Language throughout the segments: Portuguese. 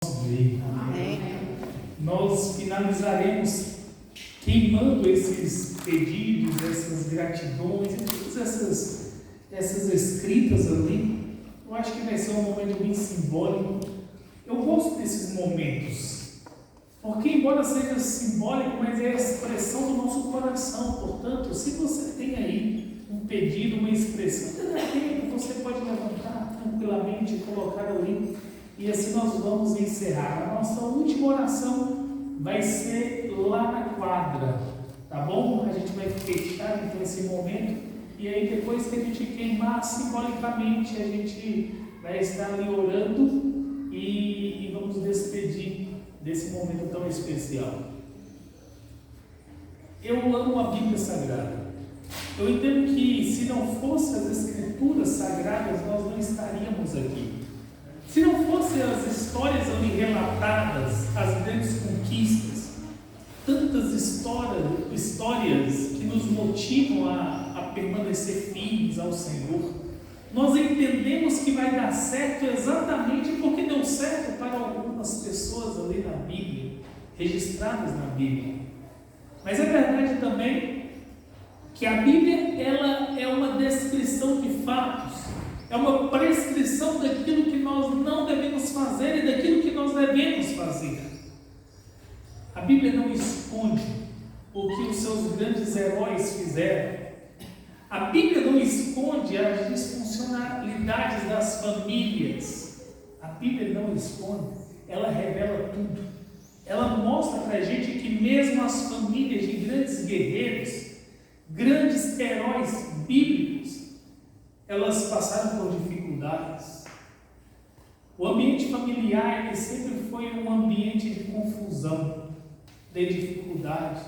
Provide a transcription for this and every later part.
Amém. Nós finalizaremos queimando esses pedidos, essas gratidões, e todas essas escritas ali. Eu acho que vai ser um momento bem simbólico. Eu gosto desses momentos, porque embora seja simbólico, mas é a expressão do nosso coração. Portanto, se você tem aí um pedido, uma expressão, ainda dá tempo, você pode levantar tranquilamente e colocar ali. E assim nós vamos encerrar. A nossa última oração vai ser lá na quadra, tá bom? A gente vai fechar então esse momento, e aí depois que a gente queimar simbolicamente, a gente vai estar ali orando e vamos despedir desse momento tão especial. Eu amo a Bíblia Sagrada. Eu entendo que se não fossem as Escrituras Sagradas, nós não estaríamos aqui. Se não fossem as histórias ali relatadas, as grandes conquistas, tantas histórias que nos motivam a permanecer firmes ao Senhor, nós entendemos que vai dar certo exatamente porque deu certo para algumas pessoas ali na Bíblia, registradas na Bíblia. Mas é verdade também que a Bíblia ela é uma descrição de fatos, é uma prescrição daquilo que nós não devemos fazer e daquilo que nós devemos fazer. A Bíblia não esconde o que os seus grandes heróis fizeram. A Bíblia não esconde as disfuncionalidades das famílias. A Bíblia não esconde, ela revela tudo. Ela mostra para a gente que mesmo as famílias de grandes guerreiros, grandes heróis bíblicos, elas passaram por dificuldades. O ambiente familiar ele sempre foi um ambiente de confusão, de dificuldade,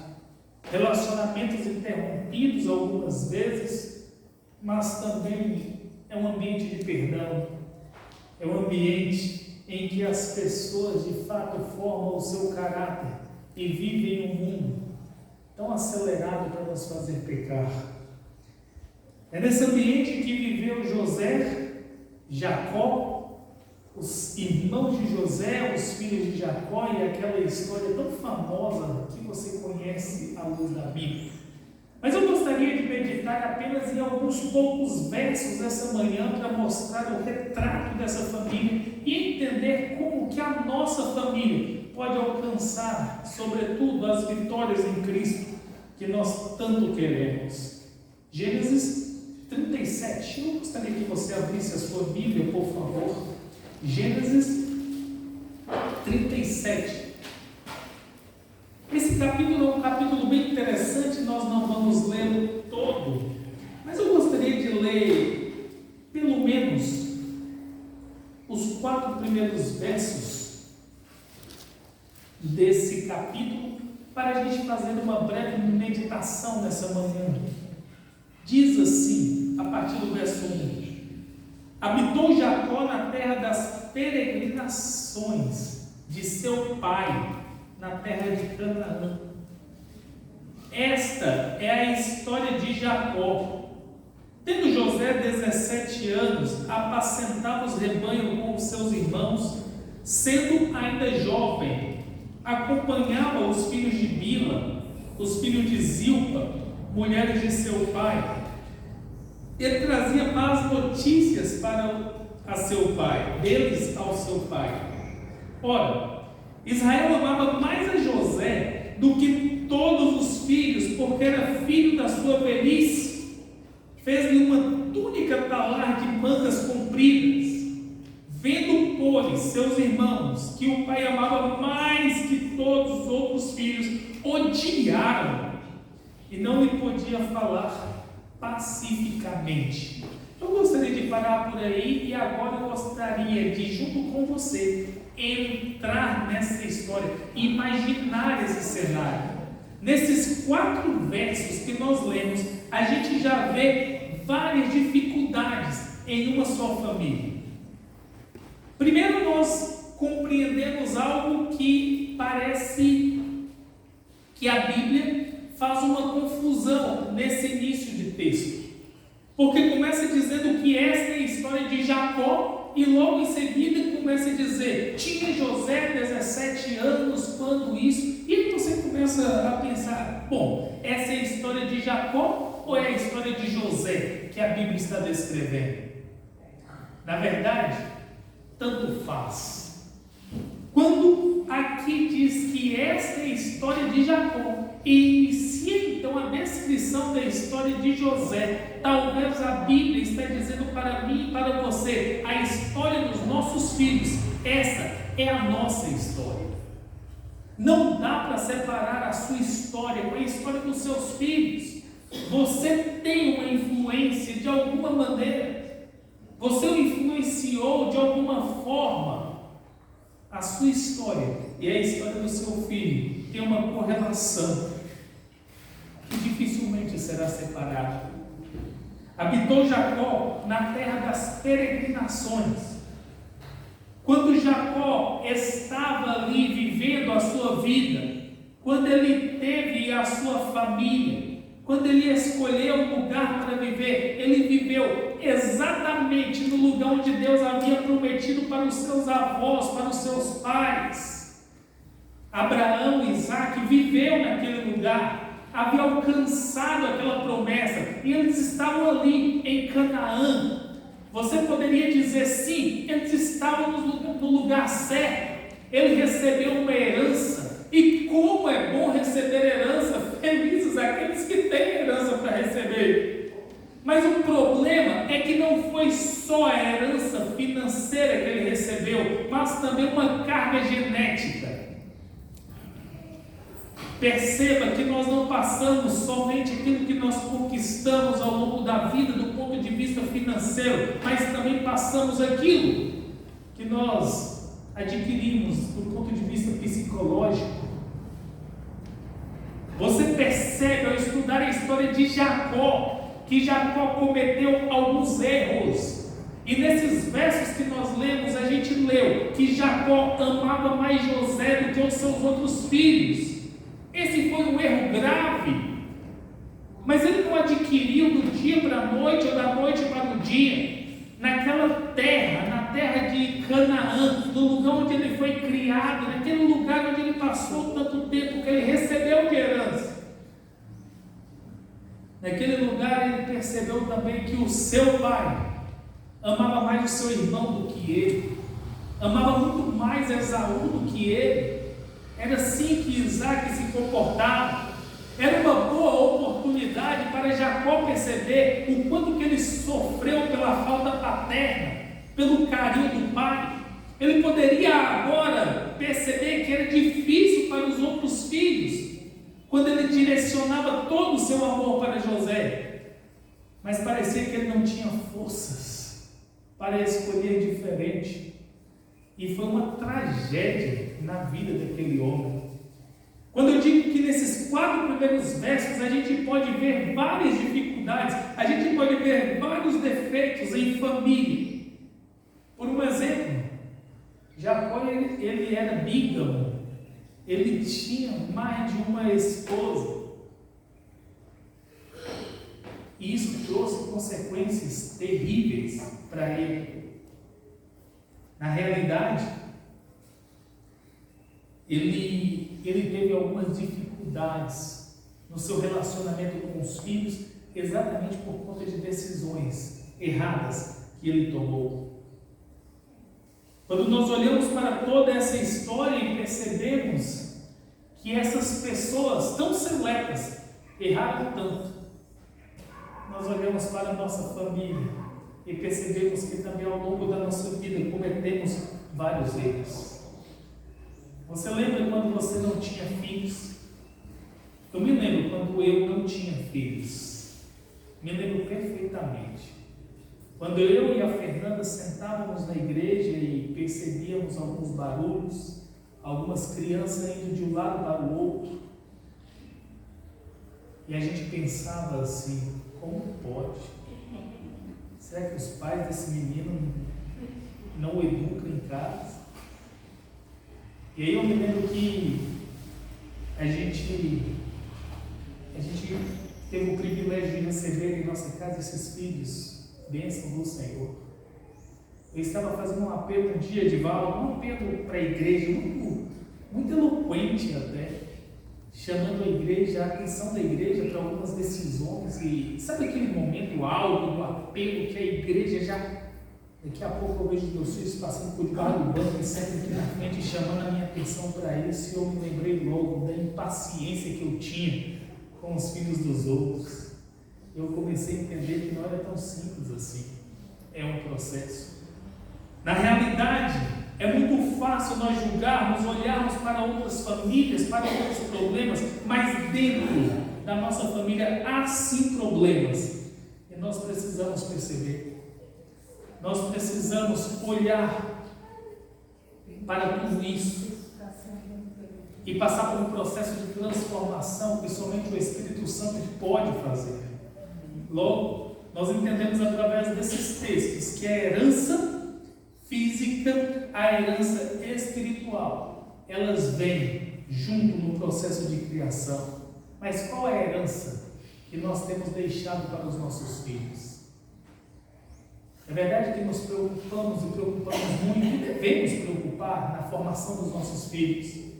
relacionamentos interrompidos algumas vezes, mas também é um ambiente de perdão, é um ambiente em que as pessoas de fato formam o seu caráter e vivem um mundo tão acelerado para nos fazer pecar. É nesse ambiente que viveu José, Jacó, os irmãos de José, os filhos de Jacó, e aquela história tão famosa que você conhece à luz da Bíblia. Mas eu gostaria de meditar apenas em alguns poucos versos essa manhã para mostrar o retrato dessa família e entender como que a nossa família pode alcançar, sobretudo, as vitórias em Cristo que nós tanto queremos. Gênesis 37. Eu gostaria que você abrisse a sua Bíblia, por favor. Gênesis 37. Esse capítulo é um capítulo bem interessante, nós não vamos lê-lo todo, mas eu gostaria de ler pelo menos os 4 primeiros versos desse capítulo para a gente fazer uma breve meditação nessa manhã. Diz assim, a partir do verso 1: Habitou Jacó na terra das peregrinações de seu pai, na terra de Canaã. Esta é a história de Jacó. Tendo José 17 anos, apacentava os rebanhos com os seus irmãos, sendo ainda jovem, acompanhava os filhos de Bila, os filhos de Zilpa, mulheres de seu pai. Ele trazia más notícias para a seu pai, deles ao seu pai. Ora, Israel amava mais a José do que todos os filhos, porque era filho da sua velhice. Fez-lhe uma túnica talar de mangas compridas. Vendo, pois, seus irmãos, que o pai amava mais que todos os outros filhos, odiaram e não lhe podia falar pacificamente. Eu gostaria de parar por aí e agora eu gostaria de, junto com você, entrar nessa história, imaginar esse cenário. Nesses 4 versos que nós lemos, a gente já vê várias dificuldades em uma só família. Primeiro, nós compreendemos algo que parece que a Bíblia faz uma confusão nesse início de texto, porque começa dizendo que esta é a história de Jacó e logo em seguida começa a dizer, tinha José 17 anos quando isso, e aí você começa a pensar, bom, essa é a história de Jacó ou é a história de José que a Bíblia está descrevendo? Na verdade, tanto faz. Quando aqui diz que esta é a história de Jacó, e inicia então a descrição da história de José, talvez a Bíblia está dizendo para mim e para você, a história dos nossos filhos, essa é a nossa história. Não dá para separar a sua história com a história dos seus filhos. Você tem uma influência de alguma maneira, você o influenciou de alguma forma. A sua história e a história do seu filho tem uma correlação que dificilmente será separada. Habitou Jacó na terra das peregrinações. Quando Jacó estava ali vivendo a sua vida, quando ele teve a sua família, quando ele escolheu um lugar para viver, ele viveu exatamente no lugar onde Deus havia prometido para os seus avós, para os seus pais. Abraão e Isaac viveu naquele lugar, havia alcançado aquela promessa, e eles estavam ali em Canaã. Você poderia dizer sim, eles estavam no lugar certo, ele recebeu uma herança. E como é bom receber herança, felizes aqueles que têm herança para receber. Mas o problema é que não foi só a herança financeira que ele recebeu, mas também uma carga genética. Perceba que nós não passamos somente aquilo que nós conquistamos ao longo da vida do ponto de vista financeiro, mas também passamos aquilo que nós adquirimos do ponto de vista psicológico. Você percebe ao estudar a história de Jacó, que Jacó cometeu alguns erros. E nesses versos que nós lemos, a gente leu que Jacó amava mais José do que os seus outros filhos. Esse foi um erro grave. Mas ele não adquiriu do dia para a noite ou da noite para o dia. Naquela terra, na terra de Canaã, no lugar onde ele foi criado, naquele lugar onde ele passou tanto tempo que ele recebeu de herança. Naquele lugar ele percebeu também que o seu pai amava mais o seu irmão do que ele, amava muito mais Esaú do que ele. Era assim que Isaac se comportava. Era uma boa oportunidade para Jacó perceber o quanto que ele sofreu pela falta paterna, pelo carinho do pai. Ele poderia agora perceber que era difícil para os outros filhos, quando ele direcionava todo o seu amor para José. Mas parecia que ele não tinha forças para escolher diferente. E foi uma tragédia na vida daquele homem. Quando eu digo que nesses 4 primeiros versos a gente pode ver várias dificuldades, a gente pode ver vários defeitos em família. Por um exemplo, Jacó ele era bígamo, ele tinha mais de uma esposa. E isso trouxe consequências terríveis para ele. Na realidade, ele teve algumas dificuldades no seu relacionamento com os filhos, exatamente por conta de decisões erradas que ele tomou. Quando nós olhamos para toda essa história e percebemos que essas pessoas tão seletas erraram tanto, nós olhamos para a nossa família e percebemos que também ao longo da nossa vida cometemos vários erros. Você lembra quando você não tinha filhos? Eu me lembro quando eu não tinha filhos. Me lembro perfeitamente. Quando eu e a Fernanda sentávamos na igreja e percebíamos alguns barulhos, algumas crianças indo de um lado para o outro, e a gente pensava assim, como pode? Será que os pais desse menino não o educam em casa? E aí eu me lembro que a gente teve o privilégio de receber em nossa casa esses filhos, bênção do Senhor. Eu estava fazendo um apelo um dia de Val, um apelo para a igreja, muito eloquente até, chamando a igreja, a atenção da igreja para algumas decisões. E sabe aquele momento áureo do apelo que a igreja já... Daqui a pouco eu vejo meus filhos passando por debaixo do banco e sempre aqui na frente chamando a minha atenção para isso, e eu me lembrei logo da impaciência que eu tinha com os filhos dos outros. Eu comecei a entender que não era tão simples assim. É um processo. Na realidade, é muito fácil nós julgarmos, olharmos para outras famílias, para outros problemas, mas dentro da nossa família há sim problemas. E nós precisamos perceber. Nós precisamos olhar para tudo isso e passar por um processo de transformação que somente o Espírito Santo pode fazer. Logo, nós entendemos através desses textos que a herança física, a herança espiritual, elas vêm junto no processo de criação. Mas qual é a herança que nós temos deixado para os nossos filhos? É verdade que nos preocupamos muito e devemos preocupar na formação dos nossos filhos.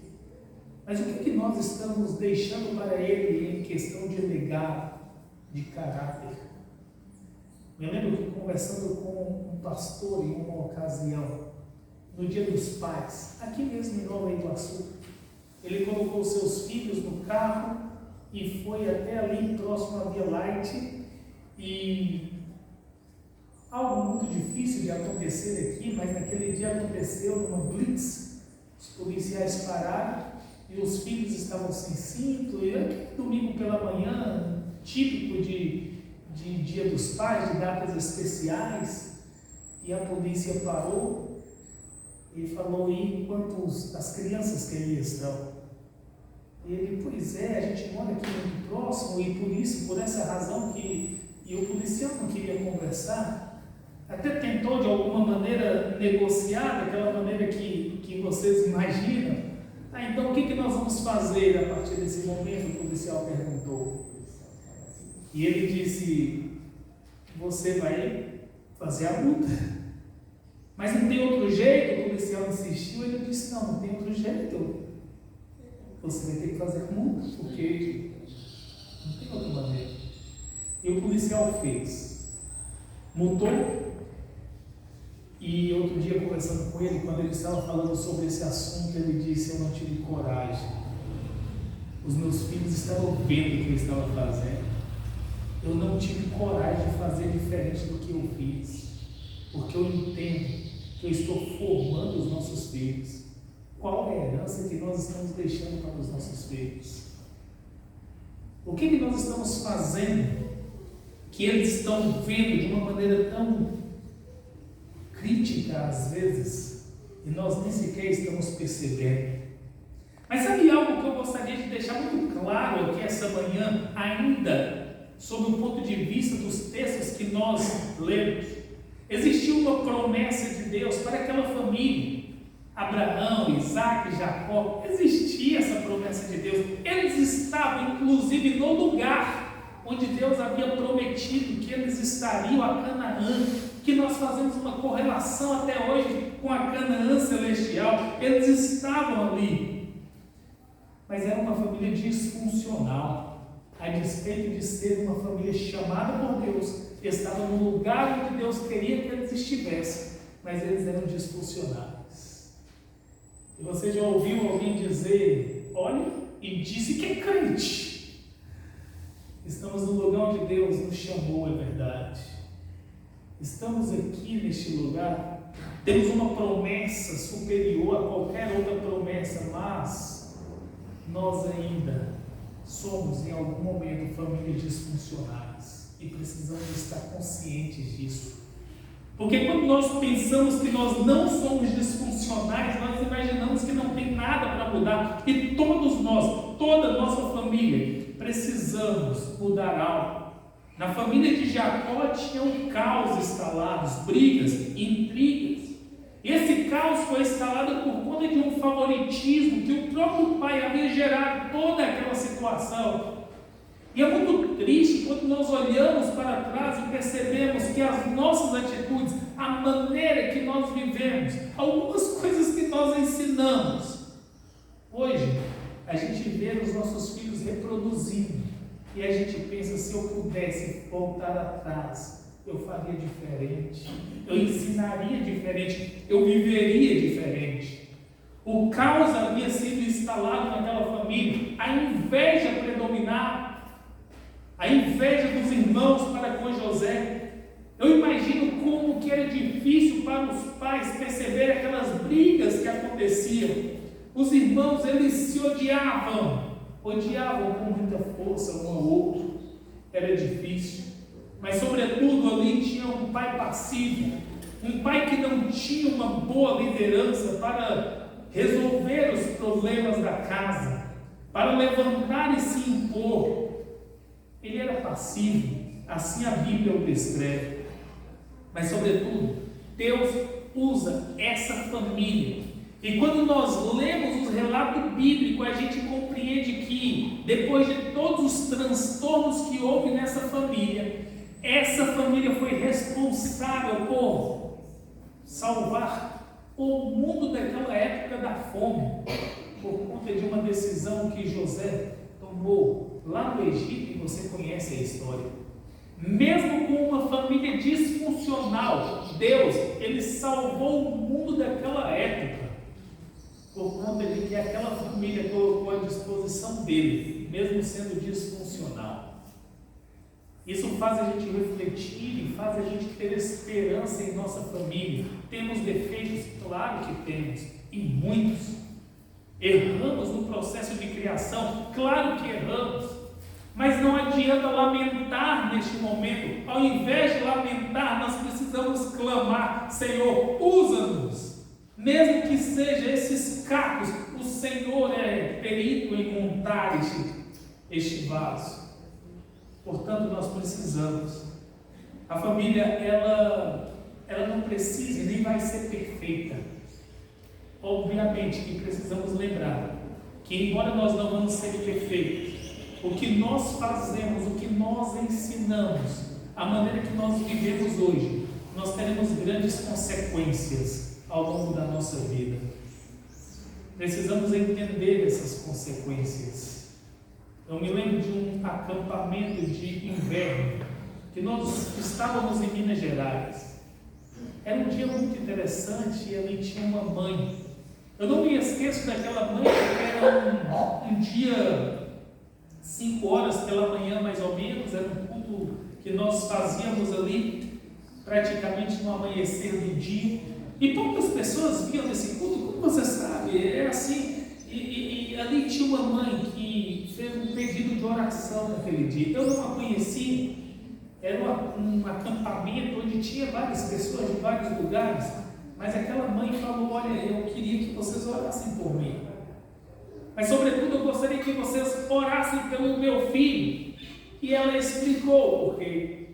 Mas o que nós estamos deixando para ele em questão de legado, de caráter? Me lembro que conversando com um pastor em uma ocasião, no Dia dos Pais, aqui mesmo em Nova Iguaçu, ele colocou seus filhos no carro e foi até ali próximo à Via Light, e algo muito difícil de acontecer aqui, mas naquele dia aconteceu numa blitz. Os policiais pararam e os filhos estavam sem cinto, e aquele domingo pela manhã, típico de Dia dos Pais, de datas especiais, e a polícia parou e falou: e quantos as crianças que aí estão? E ele: pois é, a gente mora aqui muito próximo, e por isso, por essa razão que... E o policial não queria conversar, até tentou de alguma maneira negociar, daquela maneira que vocês imaginam. Então o que nós vamos fazer a partir desse momento? O policial perguntou. E ele disse: você vai fazer a multa. Mas não tem outro jeito? O policial insistiu. Ele disse: não tem outro jeito. Você vai ter que fazer a multa, porque não tem outra maneira. E o policial fez. Multou. E outro dia, conversando com ele, quando ele estava falando sobre esse assunto, ele disse: eu não tive coragem. Os meus filhos estavam vendo o que eu estava fazendo. Eu não tive coragem de fazer diferente do que eu fiz, porque eu entendo que eu estou formando os nossos filhos. Qual é a herança que nós estamos deixando para os nossos filhos? O que nós estamos fazendo que eles estão vendo de uma maneira tão crítica às vezes, e nós nem sequer estamos percebendo? Mas sabe algo que eu gostaria de deixar muito claro aqui essa manhã, ainda sob o ponto de vista dos textos que nós lemos? Existiu uma promessa de Deus para aquela família, Abraão, Isaac, Jacó. Existia essa promessa de Deus. Eles estavam inclusive no lugar onde Deus havia prometido que eles estariam, a Canaã, que nós fazemos uma correlação até hoje com a Canaã celestial. Eles estavam ali, mas era uma família disfuncional, a despeito de ser uma família chamada por Deus. Estava no lugar onde Deus queria que eles estivessem, mas eles eram disfuncionais. E você já ouviu alguém dizer: olha, e disse que é crente? Estamos no lugar onde Deus nos chamou, é verdade. Estamos aqui neste lugar, temos uma promessa superior a qualquer outra promessa, mas nós ainda somos em algum momento famílias disfuncionais e precisamos estar conscientes disso. Porque quando nós pensamos que nós não somos disfuncionais, nós imaginamos que não tem nada para mudar. E todos nós, toda a nossa família, precisamos mudar algo. Na família de Jacó tinha um caos instalado, brigas, intrigas. E esse caos foi instalado por conta de um favoritismo que o próprio pai havia gerado toda aquela situação. E é muito triste quando nós olhamos para trás e percebemos que as nossas atitudes, a maneira que nós vivemos, algumas coisas que nós ensinamos. Hoje, a gente vê os nossos filhos reproduzindo e a gente pensa, se eu pudesse voltar atrás, eu faria diferente, eu ensinaria diferente, eu viveria diferente. O caos havia sido instalado naquela família, a inveja predominava, a inveja dos irmãos para com José. Eu imagino como que era difícil para os pais perceber aquelas brigas que aconteciam. Os irmãos, eles se odiavam com muita força um ao outro, era difícil. Mas sobretudo ali tinha um pai passivo, um pai que não tinha uma boa liderança para resolver os problemas da casa, para levantar e se impor. Ele era passivo, assim a Bíblia o descreve. Mas sobretudo, Deus usa essa família. E quando nós lemos os relatos bíblicos, a gente compreende que, depois de todos os transtornos que houve nessa família, essa família foi responsável por salvar o mundo daquela época da fome, por conta de uma decisão que José tomou lá no Egito, e você conhece a história. Mesmo com uma família disfuncional, Deus, Ele salvou o mundo daquela época, por conta de que aquela família colocou à disposição dele, mesmo sendo disfuncional. Isso faz a gente refletir e faz a gente ter esperança em nossa família. Temos defeitos? Claro que temos, e muitos. Erramos no processo de criação? Claro que erramos. Mas não adianta lamentar neste momento. Ao invés de lamentar, nós precisamos clamar: Senhor, usa-nos. Mesmo que seja esses cacos, o Senhor é perito em montar este vaso. Portanto, nós precisamos. A família, ela não precisa e nem vai ser perfeita. Obviamente que precisamos lembrar que, embora nós não vamos ser perfeitos, o que nós fazemos, o que nós ensinamos, a maneira que nós vivemos hoje, nós teremos grandes consequências ao longo da nossa vida. Precisamos entender essas consequências. Eu me lembro de um acampamento de inverno, que nós estávamos em Minas Gerais. Era um dia muito interessante e ali tinha uma mãe. Eu não me esqueço daquela mãe, porque era um dia, 5 horas pela manhã mais ou menos, era um culto que nós fazíamos ali, praticamente no amanhecer do dia. E poucas pessoas viam esse culto, como você sabe, é assim. E ali tinha uma mãe que fez um pedido de oração naquele dia. Eu não a conhecia, era um acampamento onde tinha várias pessoas de vários lugares, mas aquela mãe falou: olha, eu queria que vocês orassem por mim, mas sobretudo eu gostaria que vocês orassem pelo meu filho. E ela explicou por quê.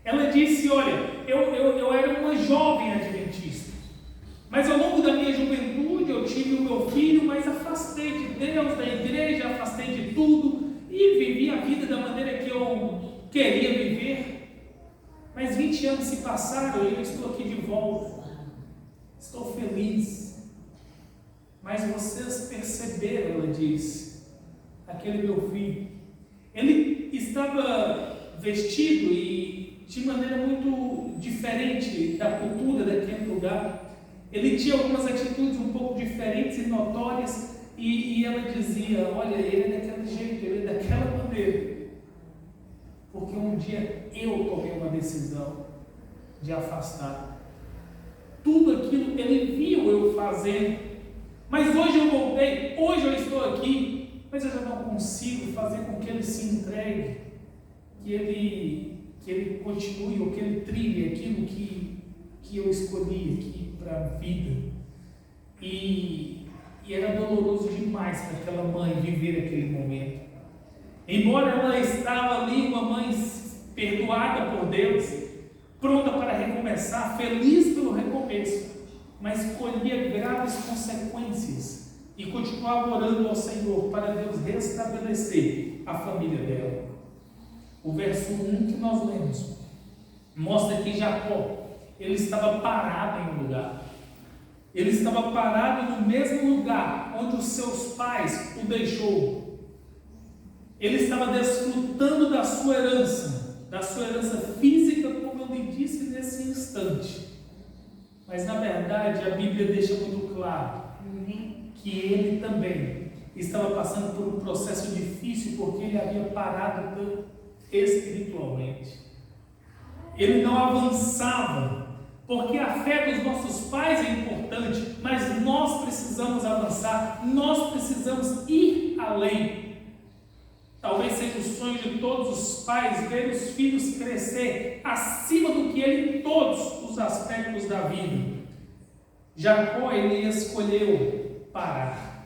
Ela disse: olha, eu era uma jovem adventista, mas ao longo da minha juventude eu tive o meu filho, mas afastei de Deus, da igreja, afastei de tudo e vivi a vida da maneira que eu queria viver. Mas 20 anos se passaram e eu estou aqui de volta. Estou feliz. Mas vocês perceberam, ela disse, aquele meu filho, ele estava vestido e de maneira muito diferente da cultura daquele lugar. Ele tinha algumas atitudes um pouco diferentes e notórias, e ela dizia: olha, ele é daquele jeito, ele é daquela maneira, porque um dia eu tomei uma decisão de afastar. Tudo aquilo ele viu eu fazendo, mas hoje eu voltei, hoje eu estou aqui, mas eu já não consigo fazer com que ele se entregue, que ele continue, ou que ele trilhe aquilo que eu escolhi aqui para a vida. E era doloroso demais para aquela mãe viver aquele momento. Embora ela estava ali, uma mãe perdoada por Deus, pronta para recomeçar, feliz pelo recomeço, mas colhia graves consequências e continuava orando ao Senhor para Deus restabelecer a família dela. O verso 1 que nós lemos mostra que Jacó, ele estava parado em um lugar. Ele estava parado no mesmo lugar onde os seus pais o deixou. Ele estava desfrutando da sua herança física, como eu lhe disse nesse instante. Mas na verdade a Bíblia deixa muito claro que ele também estava passando por um processo difícil, porque ele havia parado espiritualmente. Ele não avançava, porque a fé dos nossos pais é importante, mas nós precisamos avançar, nós precisamos ir além. Talvez seja o sonho de todos os pais ver os filhos crescer acima do que ele em todos os aspectos da vida. Jacó, ele escolheu parar.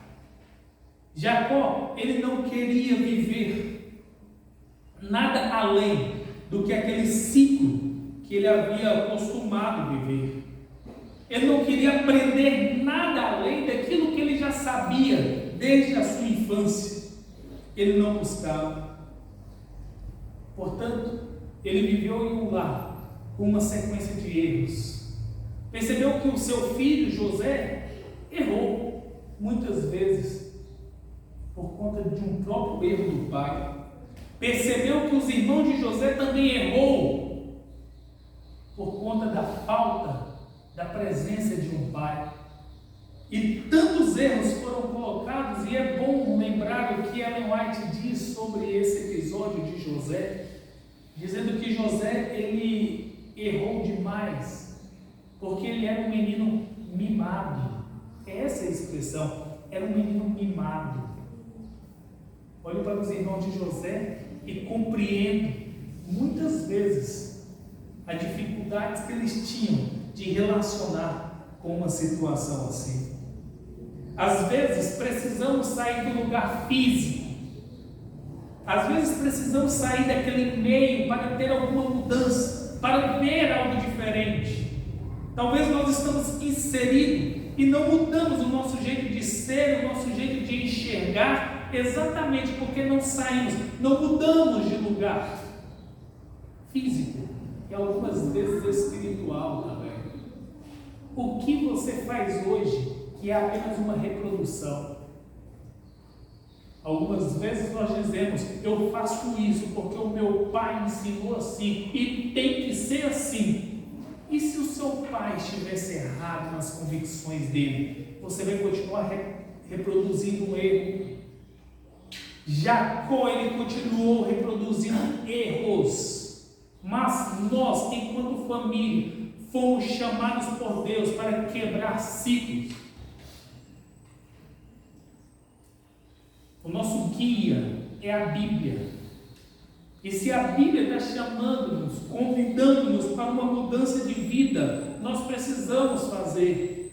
Jacó, ele não queria viver nada além do que aquele ciclo que ele havia acostumado viver. Ele não queria aprender nada além daquilo que ele já sabia desde a sua infância. Ele não buscava. Portanto, ele viveu em um lar com uma sequência de erros. Percebeu que o seu filho José errou muitas vezes por conta de um próprio erro do pai. Percebeu que os irmãos de José também errou por conta da falta da presença de um pai. E tantos erros foram colocados, e é bom lembrar o que Ellen White diz sobre esse episódio de José, dizendo que José, ele errou demais, porque ele era um menino mimado. Essa é a expressão, era um menino mimado. Olho para os irmãos de José e compreendo muitas vezes as dificuldades que eles tinham de relacionar com uma situação assim. Às vezes precisamos sair do lugar físico, às vezes precisamos sair daquele meio para ter alguma mudança, para ver algo diferente. Talvez nós estamos inseridos e não mudamos o nosso jeito de ser, o nosso jeito de enxergar, exatamente porque não saímos, não mudamos de lugar físico e algumas vezes espiritual também. O que você faz hoje que é apenas uma reprodução? Algumas vezes nós dizemos, eu faço isso porque o meu pai ensinou assim e tem que ser assim. E se o seu pai estivesse errado nas convicções dele, você vai continuar reproduzindo um erro? Jacó, ele continuou reproduzindo erros, mas nós, enquanto família, fomos chamados por Deus para quebrar ciclos. O nosso guia é a Bíblia. E se a Bíblia está chamando-nos, convidando-nos para uma mudança de vida, nós precisamos fazer.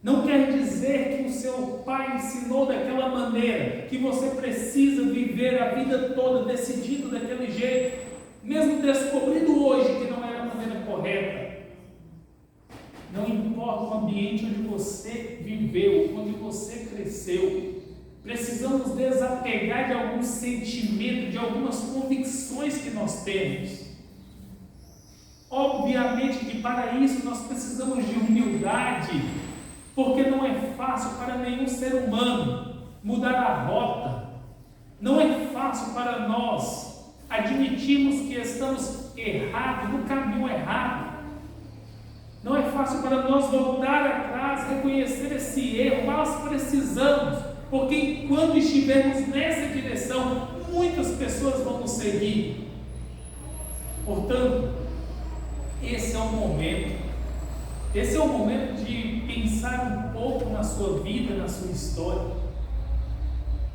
Não quer dizer que o seu pai ensinou daquela maneira, que você precisa viver a vida toda decidido daquele jeito, mesmo descobrindo hoje que não era a maneira correta. Não importa o ambiente onde você viveu, onde você cresceu, precisamos desapegar de algum sentimento, de algumas convicções que nós temos. Obviamente que para isso nós precisamos de humildade, porque não é fácil para nenhum ser humano mudar a rota. Não é fácil para nós admitirmos que estamos errados, no caminho errado. Não é fácil para nós voltar atrás, reconhecer esse erro. Nós precisamos, porque enquanto estivermos nessa direção, muitas pessoas vão nos seguir. Portanto, esse é o momento. Esse é o momento de pensar um pouco na sua vida, na sua história.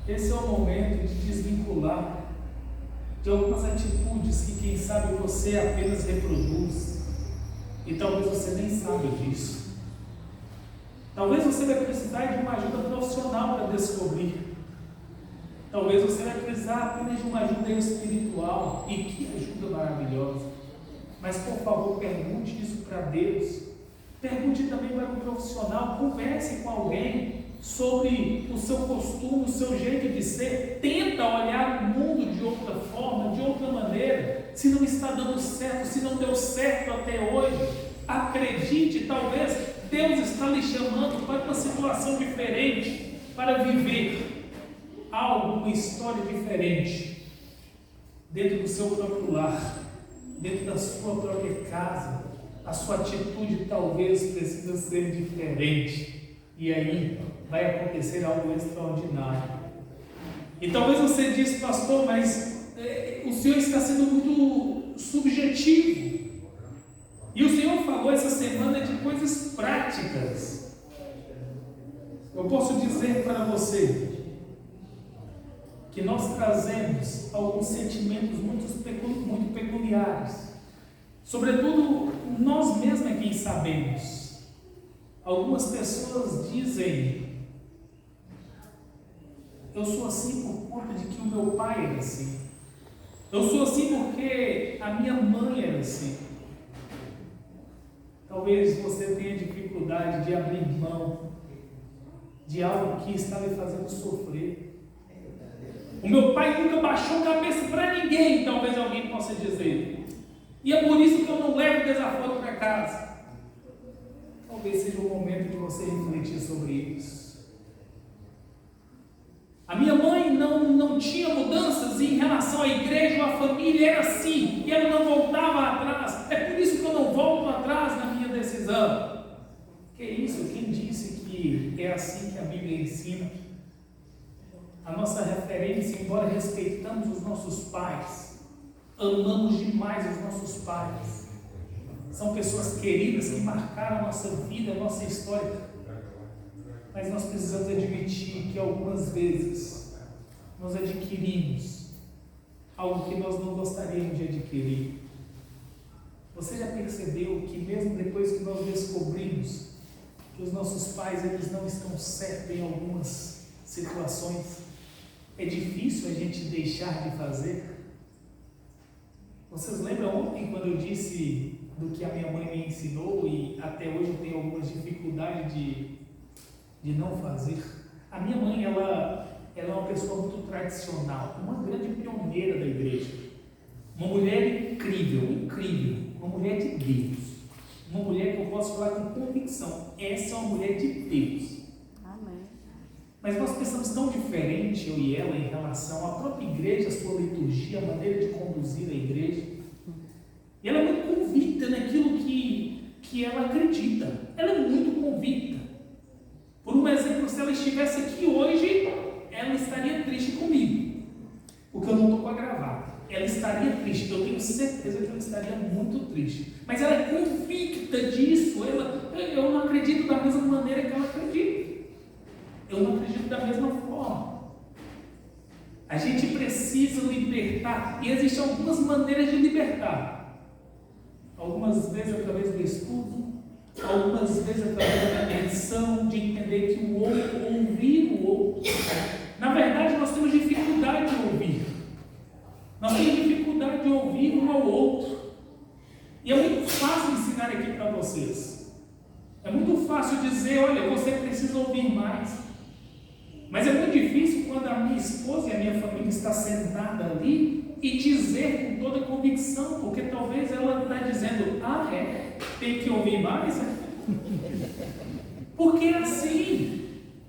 Esse é o momento de desvincular de algumas atitudes que, quem sabe, você apenas reproduz. E talvez você nem saiba disso. Talvez você vai precisar de uma ajuda profissional para descobrir. Talvez você vai precisar apenas de uma ajuda espiritual. E que ajuda maravilhosa. Mas, por favor, pergunte isso para Deus. Pergunte também para um profissional. Converse com alguém sobre o seu costume, o seu jeito de ser. Tenta olhar o mundo de outra forma, de outra maneira. Se não está dando certo, se não deu certo até hoje, acredite, talvez Deus está lhe chamando para uma situação diferente, para viver algo, uma história diferente, dentro do seu próprio lar, dentro da sua própria casa. A sua atitude talvez precisa ser diferente, e aí vai acontecer algo extraordinário. E talvez você diz, pastor, mas o Senhor está sendo muito subjetivo. E o Senhor falou essa semana de coisas práticas. Eu posso dizer para você que nós trazemos alguns sentimentos muito peculiares. Sobretudo, nós mesmos é quem sabemos. Algumas pessoas dizem: eu sou assim por conta de que o meu pai era assim. Eu sou assim porque a minha mãe era assim. Talvez você tenha dificuldade de abrir mão de algo que está lhe fazendo sofrer. O meu pai nunca baixou a cabeça para ninguém, talvez alguém possa dizer. E é por isso que eu não levo desaforo para casa. Talvez seja o momento de você refletir sobre isso. A minha mãe não tinha mudanças em relação à igreja ou à família, era assim, e ela não voltava atrás. É por isso que eu não volto atrás na minha decisão. Que isso? Quem disse que é assim que a Bíblia ensina? A nossa referência, embora respeitamos os nossos pais, amamos demais os nossos pais. São pessoas queridas que marcaram a nossa vida, a nossa história. Mas nós precisamos admitir que algumas vezes nós adquirimos algo que nós não gostaríamos de adquirir. Você já percebeu que mesmo depois que nós descobrimos que os nossos pais eles não estão certos em algumas situações, é difícil a gente deixar de fazer? Vocês lembram ontem quando eu disse do que a minha mãe me ensinou e até hoje eu tenho algumas dificuldades de não fazer? A minha mãe, ela é uma pessoa muito tradicional, uma grande pioneira da igreja, uma mulher incrível, uma mulher de Deus, uma mulher que eu posso falar com convicção, essa é uma mulher de Deus. Amém. Mas nós pensamos tão diferente, eu e ela, em relação à própria igreja, a sua liturgia, a maneira de conduzir a igreja. E ela é muito convicta naquilo que ela acredita, ela é muito convicta. Por um exemplo, se ela estivesse aqui hoje, ela estaria triste comigo, porque eu não estou com a gravata. Ela estaria triste, eu tenho certeza que ela estaria muito triste. Mas ela é convicta disso, eu não acredito da mesma maneira que ela acredita. Eu não acredito da mesma forma. A gente precisa libertar, e existem algumas maneiras de libertar. Algumas vezes através do estudo, algumas vezes através da atenção, de entender que o outro, ouvir o outro. Na verdade, nós temos dificuldade de ouvir. Nós temos dificuldade de ouvir um ao outro. E é muito fácil ensinar aqui para vocês. É muito fácil dizer, olha, você precisa ouvir mais. Mas é muito difícil quando a minha esposa e a minha família está sentada ali e dizer com toda convicção, porque talvez ela está dizendo, tem que ouvir mais? Porque é assim.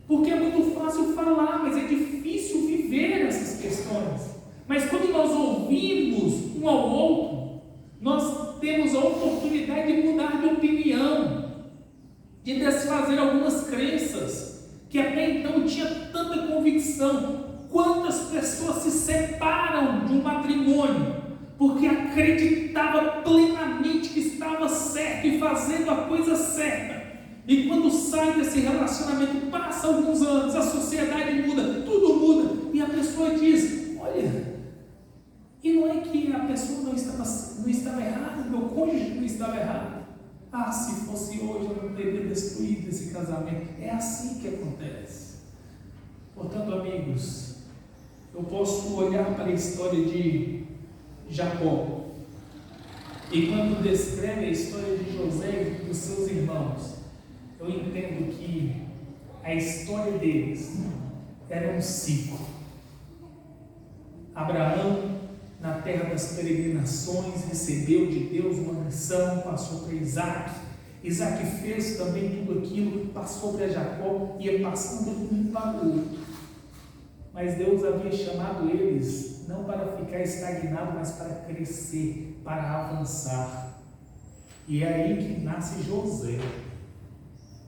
Porque é muito fácil falar, mas é difícil viver essas questões. Mas quando nós ouvimos um ao outro, nós temos a oportunidade de mudar de opinião, de desfazer algumas crenças que até então tinha tanta convicção. Quantas pessoas se separam de um matrimônio porque acreditava plenamente que estava certo e fazendo a coisa certa, e quando sai desse relacionamento, passa alguns anos, a sociedade muda, tudo muda, e a pessoa diz, olha, e não é que a pessoa não estava errada, meu cônjuge não estava errado. Se fosse hoje eu não teria destruído esse casamento. É assim que acontece. Portanto, amigos, eu posso olhar para a história de Jacó, e quando descreve a história de José e dos seus irmãos, eu entendo que a história deles era um ciclo. Abraão, na terra das peregrinações, recebeu de Deus uma missão, passou para Isaac, Isaac fez também tudo aquilo que passou para Jacó, ia passando um para o outro. Mas Deus havia chamado eles não para ficar estagnado, mas para crescer, para avançar. E é aí que nasce José.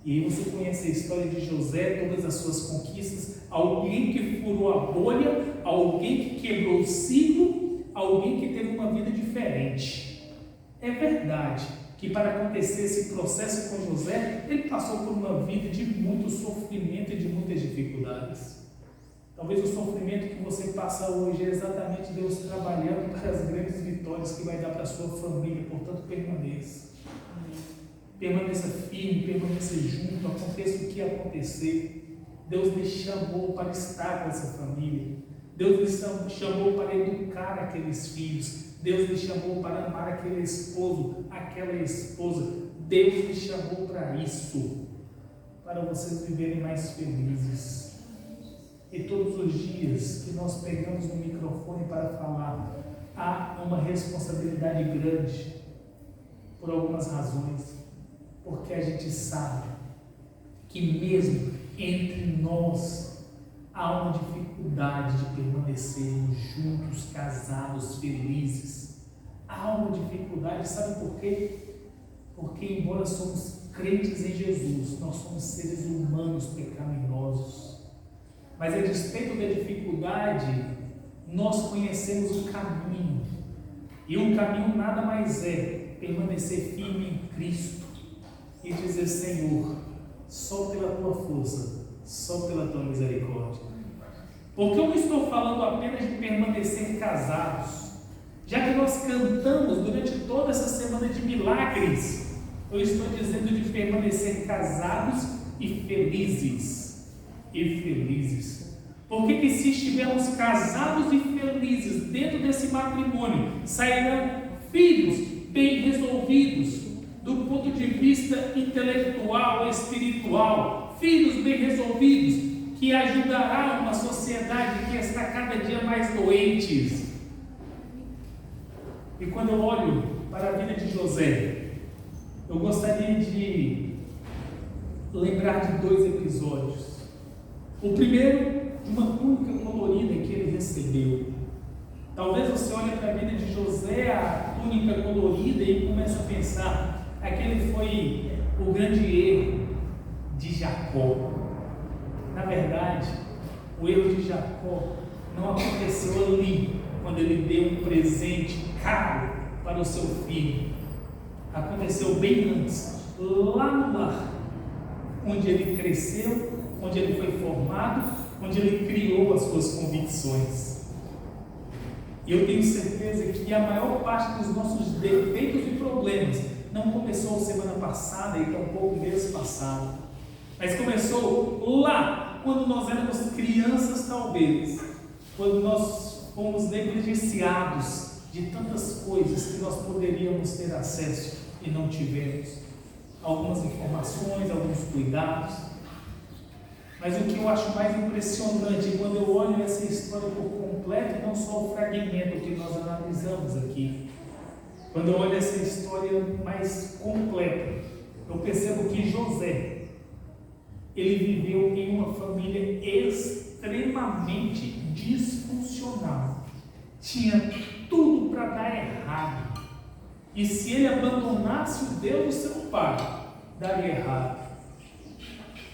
E aí você conhece a história de José, todas as suas conquistas, alguém que furou a bolha, alguém que quebrou o ciclo, alguém que teve uma vida diferente. É verdade que para acontecer esse processo com José, ele passou por uma vida de muito sofrimento e de muitas dificuldades. Talvez o sofrimento que você passa hoje é exatamente Deus trabalhando para as grandes vitórias que vai dar para a sua família. Portanto, permaneça. Permaneça firme, permaneça junto, aconteça o que acontecer. Deus lhe chamou para estar com essa família. Deus lhe chamou para educar aqueles filhos. Deus lhe chamou para amar aquele esposo, aquela esposa. Deus lhe chamou para isso, para vocês viverem mais felizes. E todos os dias que nós pegamos no microfone para falar, há uma responsabilidade grande, por algumas razões, porque a gente sabe que mesmo entre nós há uma dificuldade de permanecermos juntos, casados, felizes. Há uma dificuldade, sabe por quê? Porque embora somos crentes em Jesus, nós somos seres humanos pecaminosos. Mas a despeito da dificuldade, nós conhecemos o caminho. E o caminho nada mais é permanecer firme em Cristo e dizer: Senhor, só pela tua força, só pela tua misericórdia. Porque eu não estou falando apenas de permanecer casados. Já que nós cantamos durante toda essa semana de milagres, eu estou dizendo de permanecer casados e felizes. Porque que se estivermos casados e felizes dentro desse matrimônio, sairão filhos bem resolvidos do ponto de vista intelectual, espiritual, filhos bem resolvidos que ajudará uma sociedade que está cada dia mais doente. E quando eu olho para a vida de José, eu gostaria de lembrar de 2 episódios. O primeiro, de uma túnica colorida que ele recebeu. Talvez você olhe para a vida de José, a túnica colorida, e comece a pensar: aquele foi o grande erro de Jacó. Na verdade, o erro de Jacó não aconteceu ali, quando ele deu um presente caro para o seu filho. Aconteceu bem antes, lá no lar, onde ele cresceu, onde ele foi formado, onde ele criou as suas convicções. E eu tenho certeza que a maior parte dos nossos defeitos e problemas não começou semana passada e tampouco mês passado, mas começou lá, quando nós éramos crianças, talvez, quando nós fomos negligenciados de tantas coisas que nós poderíamos ter acesso e não tivemos. Algumas informações, alguns cuidados. Mas o que eu acho mais impressionante, quando eu olho essa história por completo, não só o fragmento que nós analisamos aqui, quando eu olho essa história mais completa, eu percebo que José, ele viveu em uma família extremamente disfuncional. Tinha tudo para dar errado. E se ele abandonasse o Deus do seu pai, daria errado.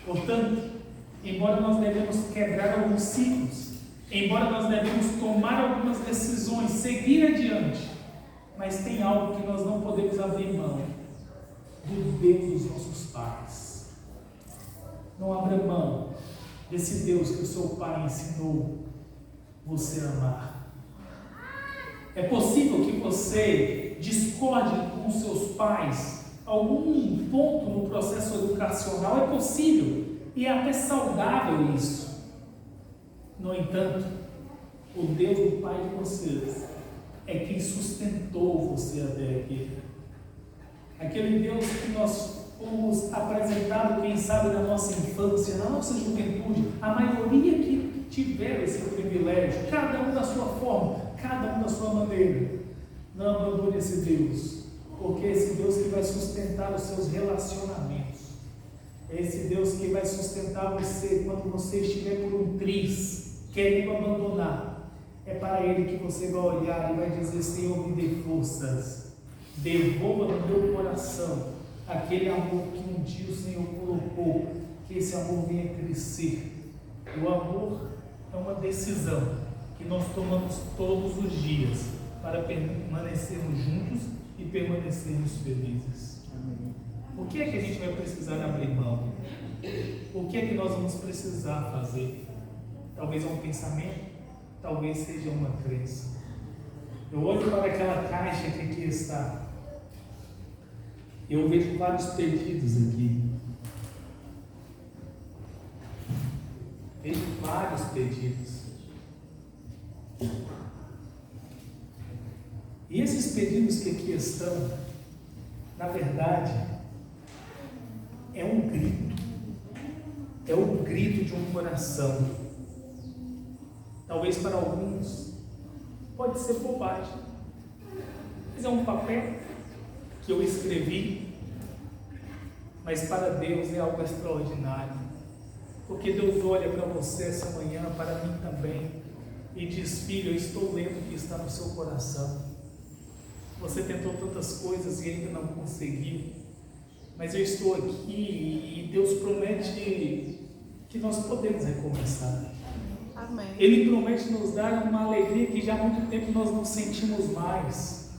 Portanto, embora nós devemos quebrar alguns ciclos, embora nós devemos tomar algumas decisões, seguir adiante, mas tem algo que nós não podemos abrir mão: do Deus dos nossos pais. Não abra mão desse Deus que o seu pai ensinou você a amar. É possível que você discorde com seus pais algum ponto no processo educacional, é possível. E é até saudável isso. No entanto, o Deus do Pai de vocês é quem sustentou você até aqui. Aquele Deus que nós fomos apresentados, quem sabe, na nossa infância, na nossa juventude, a maioria que tiveram esse privilégio, cada um da sua forma, cada um da sua maneira. Não abandone esse Deus. porque é esse Deus que vai sustentar os seus relacionamentos. É esse Deus que vai sustentar você quando você estiver por um triz, querendo abandonar. É para Ele que você vai olhar e vai dizer: Senhor, me dê forças, devolva no meu coração aquele amor que um dia o Senhor colocou, que esse amor venha crescer. O amor é uma decisão que nós tomamos todos os dias para permanecermos juntos e permanecermos felizes. Amém. O que é que a gente vai precisar abrir mão? O que é que nós vamos precisar fazer? Talvez é um pensamento, talvez seja uma crença. Eu olho para aquela caixa que aqui está. Eu vejo vários pedidos aqui. Vejo vários pedidos. E esses pedidos que aqui estão, na verdade, é um grito. É o grito de um coração. Talvez para alguns pode ser bobagem, mas é um papel que eu escrevi, mas para Deus é algo extraordinário, porque Deus olha para você essa manhã, para mim também, e diz: filho, eu estou lendo o que está no seu coração. Você tentou tantas coisas e ainda não conseguiu, mas eu estou aqui e Deus promete que nós podemos recomeçar. Amém. Ele promete nos dar uma alegria que já há muito tempo nós não sentimos mais.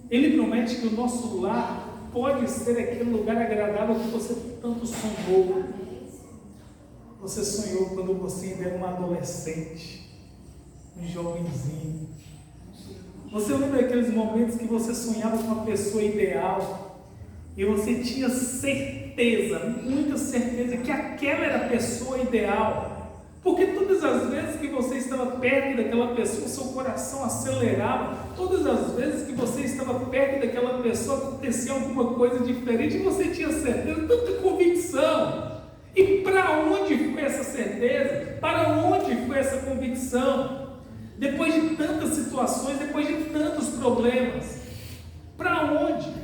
Ele promete que o nosso lar pode ser aquele lugar agradável que você tanto sonhou. Você sonhou quando você ainda era um adolescente, um jovenzinho. Você lembra daqueles momentos que você sonhava com uma pessoa ideal e você tinha certeza, muita certeza, que aquela era a pessoa ideal? Porque todas as vezes que você estava perto daquela pessoa, seu coração acelerava. Todas as vezes que você estava perto daquela pessoa, acontecia alguma coisa diferente e você tinha certeza, tanta convicção. E para onde foi essa certeza? Para onde foi essa convicção? Depois de tantas situações, depois de tantos problemas, para onde?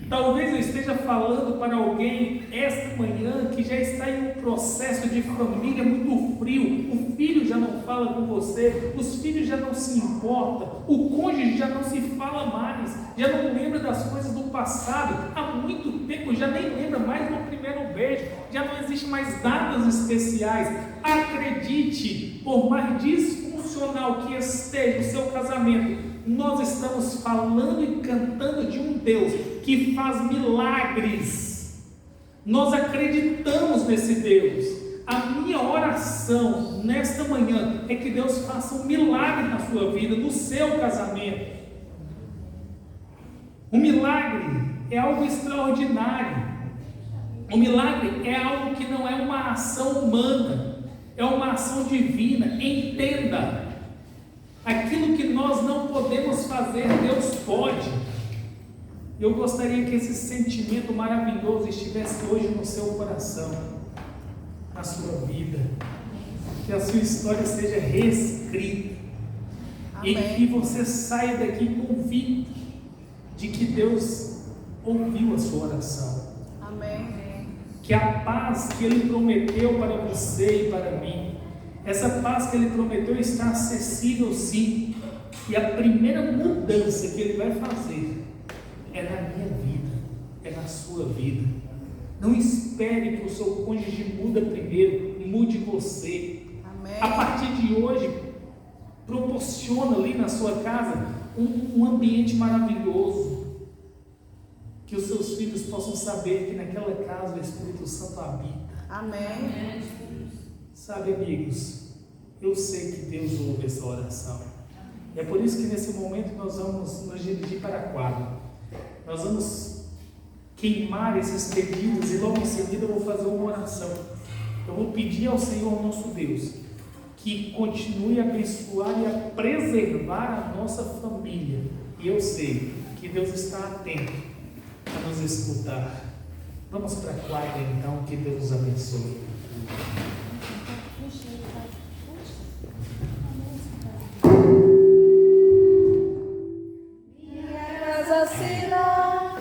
Talvez eu esteja falando para alguém esta manhã que já está em um processo de família muito frio. O filho já não fala com você, os filhos já não se importam, o cônjuge já não se fala mais, já não lembra das coisas do passado, há muito tempo já nem lembra mais do primeiro beijo, já não existe mais datas especiais. Acredite, por mais disfuncional que esteja o seu casamento, nós estamos falando e cantando de um Deus que faz milagres. Nós acreditamos nesse Deus. A minha oração nesta manhã é que Deus faça um milagre na sua vida, no seu casamento. O milagre é algo extraordinário. O milagre é algo que não é uma ação humana, é uma ação divina. Entenda. Aquilo que nós não podemos fazer, Deus pode. Eu gostaria que esse sentimento maravilhoso estivesse hoje no seu coração, na sua vida, que a sua história seja reescrita. Amém. E que você saia daqui convicto de que Deus ouviu a sua oração. Amém. Que a paz que Ele prometeu para você e para mim, essa paz que Ele prometeu está acessível, sim. E a primeira mudança que Ele vai fazer é na minha vida, é na sua vida. Não espere que o seu cônjuge mude primeiro, mude você. Amém. A partir de hoje, proporciona ali na sua casa um ambiente maravilhoso. Que os seus filhos possam saber que naquela casa o Espírito Santo habita. Amém. Sabe, amigos, eu sei que Deus ouve essa oração. E é por isso que nesse momento nós vamos nos dirigir para a quadra. Nós vamos queimar esses pedidos e logo em seguida eu vou fazer uma oração. Eu vou pedir ao Senhor nosso Deus que continue a abençoar e a preservar a nossa família. E eu sei que Deus está atento a nos escutar. Vamos para a quadra então, que Deus nos abençoe. Minha casa será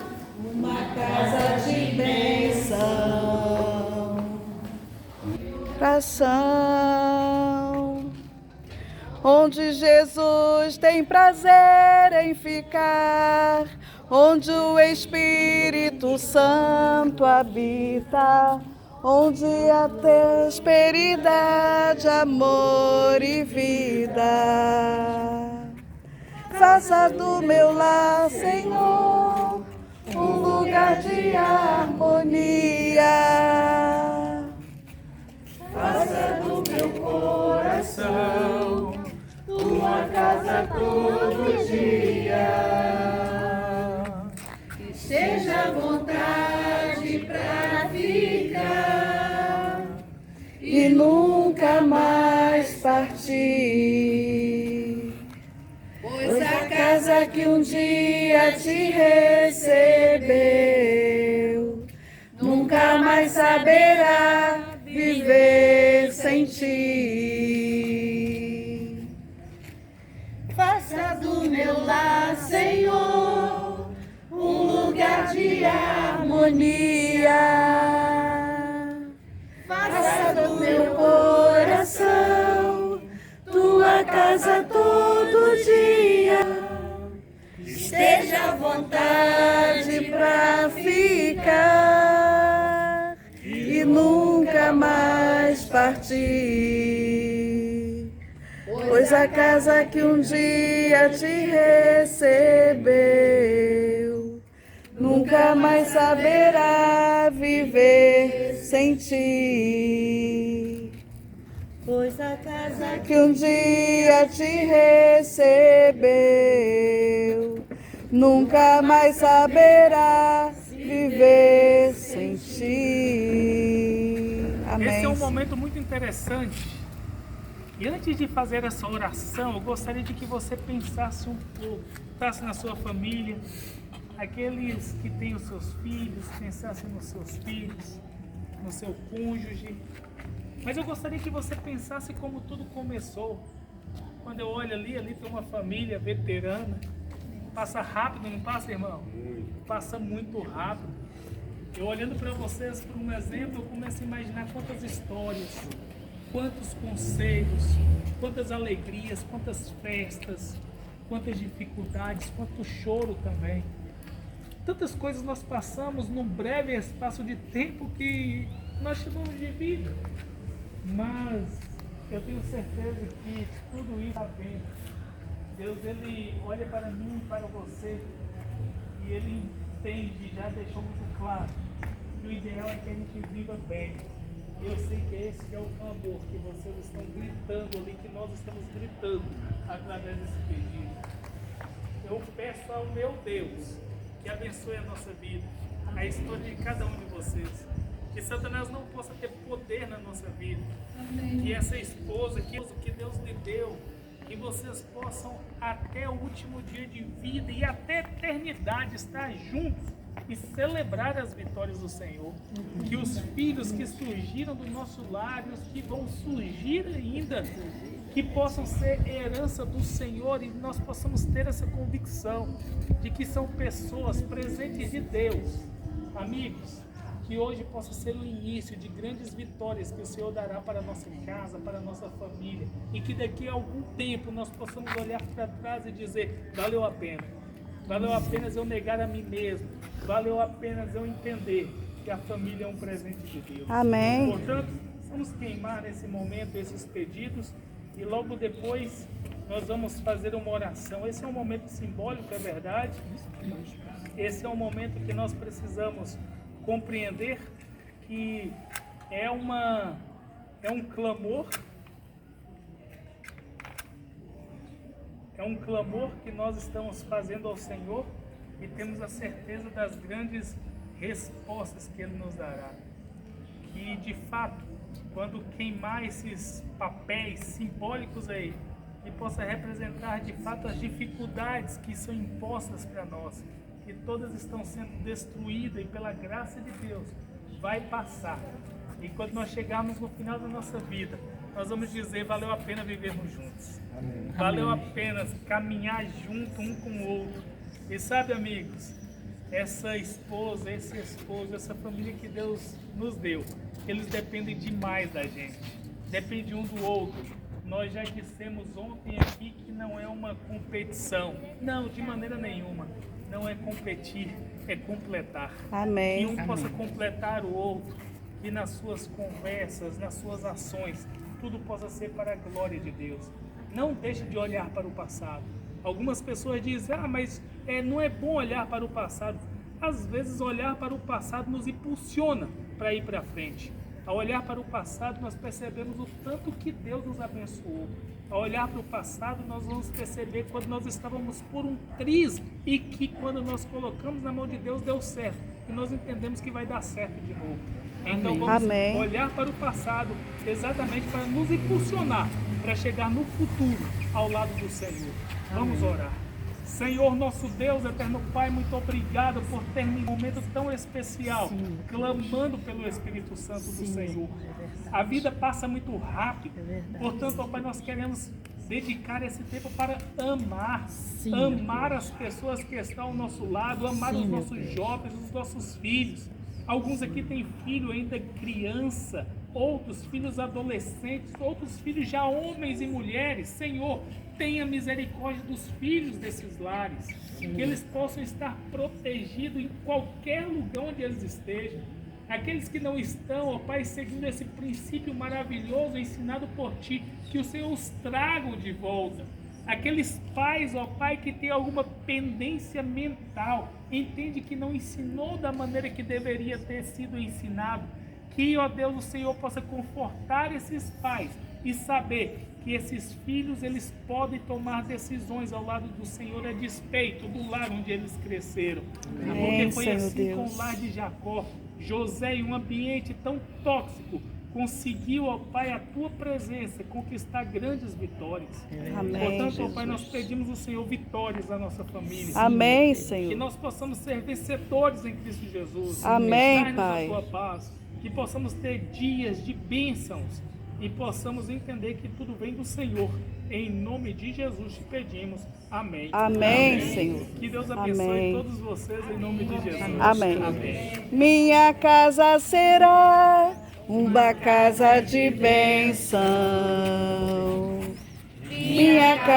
onde Jesus tem prazer em ficar, onde o Espírito Santo habita, onde há prosperidade, amor e vida. Faça do meu lar, Senhor, um lugar de harmonia. Faça do meu coração uma casa todo dia. Que seja à vontade pra ficar e nunca mais partir. Pois a casa que um dia te recebeu nunca mais saberá viver sem ti. Faça do meu lar, Senhor, um lugar de harmonia. Faça do meu coração tua casa todo dia. Esteja à vontade pra ficar e nunca mais partir. Pois a casa que um dia te recebeu nunca mais saberá viver sem ti. Pois a casa que um dia te recebeu nunca mais saberá viver sem ti. Amém. Esse é um momento muito interessante. E antes de fazer essa oração, eu gostaria de que você pensasse um pouco, pensasse na sua família, aqueles que têm os seus filhos, pensasse nos seus filhos, no seu cônjuge. Mas eu gostaria que você pensasse como tudo começou. Quando eu olho ali tem uma família veterana. Passa rápido, não passa, irmão? Passa muito rápido. Eu olhando para vocês, por um exemplo, eu começo a imaginar quantas histórias, quantos conselhos, quantas alegrias, quantas festas, quantas dificuldades, quanto choro também. Tantas coisas nós passamos num breve espaço de tempo que nós chamamos de vida. Mas eu tenho certeza que tudo isso está bem. Deus, Ele olha para mim e para você e Ele entende, já deixou muito claro que o ideal é que a gente viva bem. E eu sei que esse que é o clamor que vocês estão gritando ali, que nós estamos gritando através desse pedido. Eu peço ao meu Deus que abençoe a nossa vida, a história de cada um de vocês. Que Satanás não possa ter poder na nossa vida. Amém. Que essa esposa, que Deus lhe deu, que vocês possam até o último dia de vida e até a eternidade estar juntos e celebrar as vitórias do Senhor. Que os filhos que surgiram do nosso lar e os que vão surgir ainda, que possam ser herança do Senhor e nós possamos ter essa convicção de que são pessoas presentes de Deus. Amigos, que hoje possa ser o início de grandes vitórias que o Senhor dará para a nossa casa, para a nossa família, e que daqui a algum tempo nós possamos olhar para trás e dizer: valeu a pena eu negar a mim mesmo, valeu a pena eu entender que a família é um presente de Deus. Amém. Portanto, vamos queimar nesse momento esses pedidos e logo depois nós vamos fazer uma oração. Esse é um momento simbólico, é verdade. Esse é um momento que nós precisamos compreender que é um clamor, que nós estamos fazendo ao Senhor e temos a certeza das grandes respostas que Ele nos dará. Que de fato, quando queimar esses papéis simbólicos aí, que possa representar de fato as dificuldades que são impostas para nós, que todas estão sendo destruídas e pela graça de Deus vai passar. E quando nós chegarmos no final da nossa vida, nós vamos dizer: valeu a pena vivermos juntos. Amém. Valeu a pena caminhar junto um com o outro. E sabe, amigos, essa esposa, esse esposo, essa família que Deus nos deu, eles dependem demais da gente. Dependem um do outro. Nós já dissemos ontem aqui que não é uma competição. Não, de maneira nenhuma. Não é competir, é completar. Amém. Que um possa completar o outro. Que nas suas conversas, nas suas ações, tudo possa ser para a glória de Deus. Não deixe de olhar para o passado. Algumas pessoas dizem, mas não é bom olhar para o passado. Às vezes olhar para o passado nos impulsiona para ir para frente. Ao olhar para o passado, nós percebemos o tanto que Deus nos abençoou. Ao olhar para o passado, nós vamos perceber quando nós estávamos por um triz e que quando nós colocamos na mão de Deus, deu certo. E nós entendemos que vai dar certo de novo. Então vamos olhar para o passado exatamente para nos impulsionar, para chegar no futuro ao lado do Senhor. Vamos orar. Senhor, nosso Deus, eterno Pai, muito obrigado por ter um momento tão especial, clamando pelo Espírito Santo do Senhor. A vida passa muito rápido, portanto, ó Pai, nós queremos dedicar esse tempo para amar as pessoas que estão ao nosso lado, amar os nossos jovens, os nossos filhos. Alguns aqui têm filho ainda criança, outros filhos adolescentes, outros filhos já homens e mulheres. Senhor, tenha misericórdia dos filhos desses lares, que eles possam estar protegidos em qualquer lugar onde eles estejam. Aqueles que não estão, ó Pai, seguindo esse princípio maravilhoso ensinado por Ti, que o Senhor os traga de volta. Aqueles pais, ó Pai, que tem alguma pendência mental, entende que não ensinou da maneira que deveria ter sido ensinado, que, ó Deus, o Senhor possa confortar esses pais e saber que esses filhos, eles podem tomar decisões ao lado do Senhor a despeito do lar onde eles cresceram. Porque foi assim com o lar de Jacó. José, em um ambiente tão tóxico, conseguiu, ó Pai, a Tua presença, conquistar grandes vitórias. Amém, portanto, Jesus. ó Pai, nós pedimos ao Senhor vitórias na nossa família. Amém, Senhor. Que nós possamos ser vencedores em Cristo Jesus. Amém, Dai-nos Pai. a Tua paz. Que possamos ter dias de bênçãos e possamos entender que tudo vem do Senhor. Em nome de Jesus te pedimos. Amém. Amém, Senhor. Que Deus abençoe Amém. todos vocês em nome de Jesus. Amém. Amém. Minha casa será uma casa de bênção. Minha casa